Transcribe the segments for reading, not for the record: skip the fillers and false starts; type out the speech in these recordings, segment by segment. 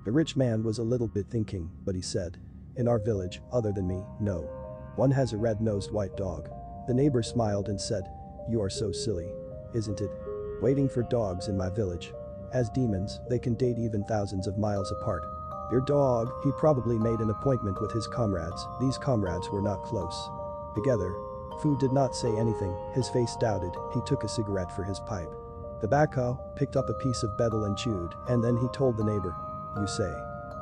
The rich man was a little bit thinking, but he said. In our village, other than me, no one has a red-nosed white dog. The neighbor smiled and said, you are so silly. Isn't it? Waiting for dogs in my village. As demons, they can date even thousands of miles apart. Your dog, he probably made an appointment with his comrades. These comrades were not close together. Fu did not say anything, his face doubted. He took a cigarette for his pipe. The backhoe picked up a piece of betel and chewed, and then he told the neighbor. You say.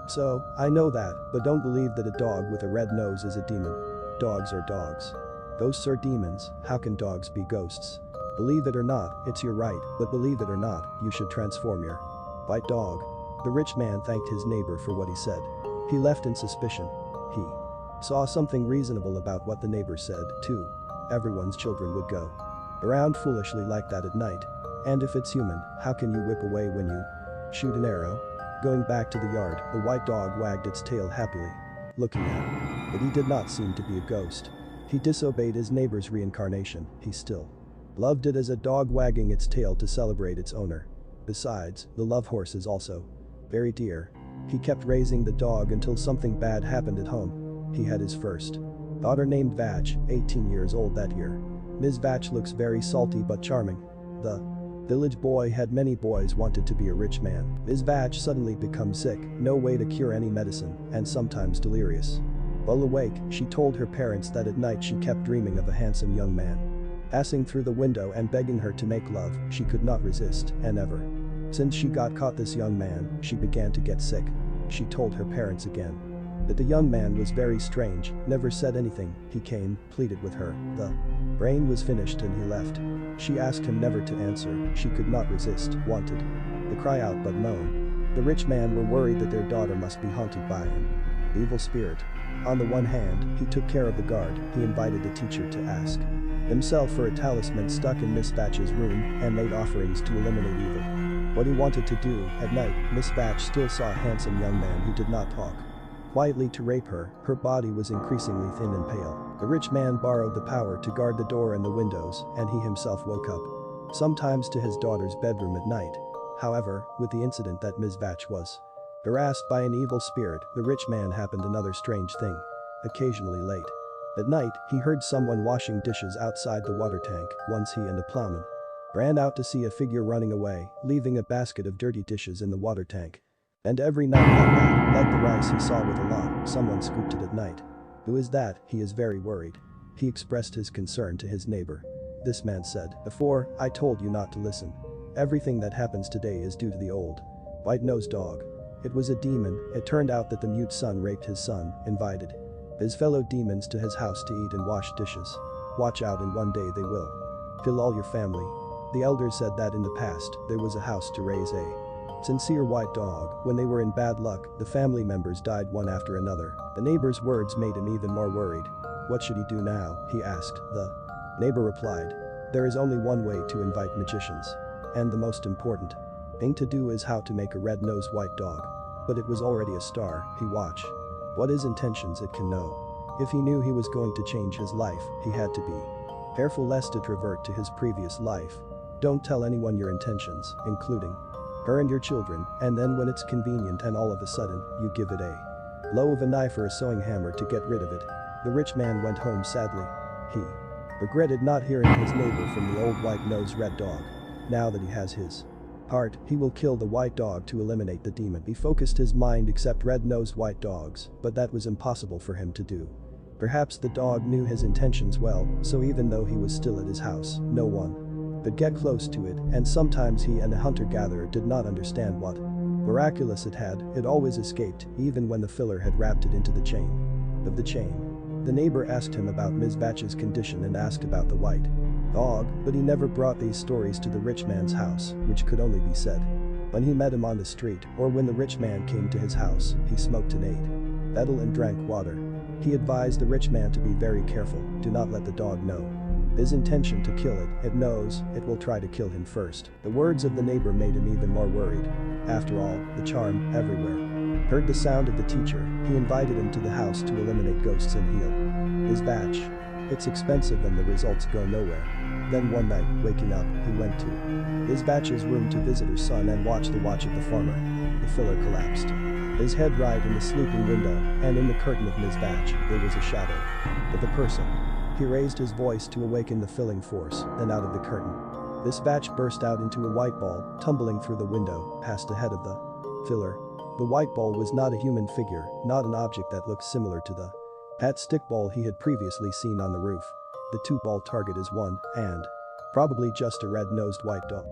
So, I know that, but don't believe that a dog with a red nose is a demon. Dogs are dogs. Ghosts are demons. How can dogs be ghosts? Believe it or not, it's your right, but believe it or not, you should transform your white dog. The rich man thanked his neighbor for what he said. He left in suspicion. He saw something reasonable about what the neighbor said, too. Everyone's children would go around foolishly like that at night. And if it's human, how can you whip away when you shoot an arrow? Going back to the yard, the white dog wagged its tail happily, looking at him. But he did not seem to be a ghost. He disobeyed his neighbor's reincarnation. He still loved it as a dog wagging its tail to celebrate its owner. Besides, the love horse is also very dear. He kept raising the dog until something bad happened at home. He had his first daughter named Vach, 18 years old that year. Ms. Vach looks very salty but charming. The village boy had many boys wanted to be a rich man. Ms. Vach suddenly becomes sick, no way to cure any medicine, and sometimes delirious. While awake, she told her parents that at night she kept dreaming of a handsome young man passing through the window and begging her to make love. She could not resist, and ever since she got caught this young man, she began to get sick. She told her parents again that the young man was very strange, never said anything. He came, pleaded with her. The rain was finished and he left. She asked him never to answer. She could not resist, wanted to cry out but moan. The rich man were worried that their daughter must be haunted by him. The evil spirit. On the one hand, he took care of the guard. He invited the teacher to ask himself for a talisman stuck in Miss Vach's room and made offerings to eliminate evil. What he wanted to do, at night, Miss Vach still saw a handsome young man who did not talk quietly to rape her. Her body was increasingly thin and pale. The rich man borrowed the power to guard the door and the windows, and he himself woke up sometimes to his daughter's bedroom at night. However, with the incident that Ms. Vach was harassed by an evil spirit, the rich man happened another strange thing. Occasionally late at night, he heard someone washing dishes outside the water tank. Once he and a plowman ran out to see a figure running away, leaving a basket of dirty dishes in the water tank. And every night like the rice he saw with a lot, someone scooped it at night. Who is that? He is very worried. He expressed his concern to his neighbor. This man said, before, I told you not to listen. Everything that happens today is due to the old white-nosed dog. It was a demon. It turned out that the mute son raped his son, invited his fellow demons to his house to eat and wash dishes. Watch out, and one day they will kill all your family. The elders said that in the past, there was a house to raise a sincere white dog. When they were in bad luck, the family members died one after another. The neighbor's words made him even more worried. What should he do now? He asked. The neighbor replied. There is only one way to invite magicians. And the most important thing to do is how to make a red-nosed white dog. But it was already a star. He watched what his intentions it can know. If he knew he was going to change his life, he had to be careful lest it revert to his previous life. Don't tell anyone your intentions, including her and your children, and then when it's convenient and all of a sudden, you give it a blow of a knife or a sewing hammer to get rid of it. The rich man went home sadly. He regretted not hearing his neighbor from the old white-nosed red dog. Now that he has his heart, he will kill the white dog to eliminate the demon. He focused his mind except red-nosed white dogs, but that was impossible for him to do. Perhaps the dog knew his intentions well, so even though he was still at his house, no one could get close to it, and sometimes he and a hunter-gatherer did not understand what miraculous it had. It always escaped, even when the filler had wrapped it into the chain of the chain. The neighbor asked him about Ms. Vach's condition and asked about the white dog, but he never brought these stories to the rich man's house, which could only be said when he met him on the street, or when the rich man came to his house. He smoked and ate betel and drank water. He advised the rich man to be very careful, do not let the dog know his intention to kill it. It knows it will try to kill him first. The words of the neighbor made him even more worried. After all, the charm everywhere heard the sound of the teacher. He invited him to the house to eliminate ghosts and heal his batch. It's expensive and the results go nowhere. Then one night, waking up, he went to his batch's room to visit her son and watch the watch of the farmer. the filler collapsed. His head right in the sleeping window, and in the curtain of Ms. Batch, there was a shadow. Of the person. He raised his voice to awaken the filling force, then out of the curtain. This batch burst out into a white ball, tumbling through the window, past the head of the filler. The white ball was not a human figure, not an object that looked similar to the hat stickball he had previously seen on the roof. The two-ball target is one, and probably just a red-nosed white dog.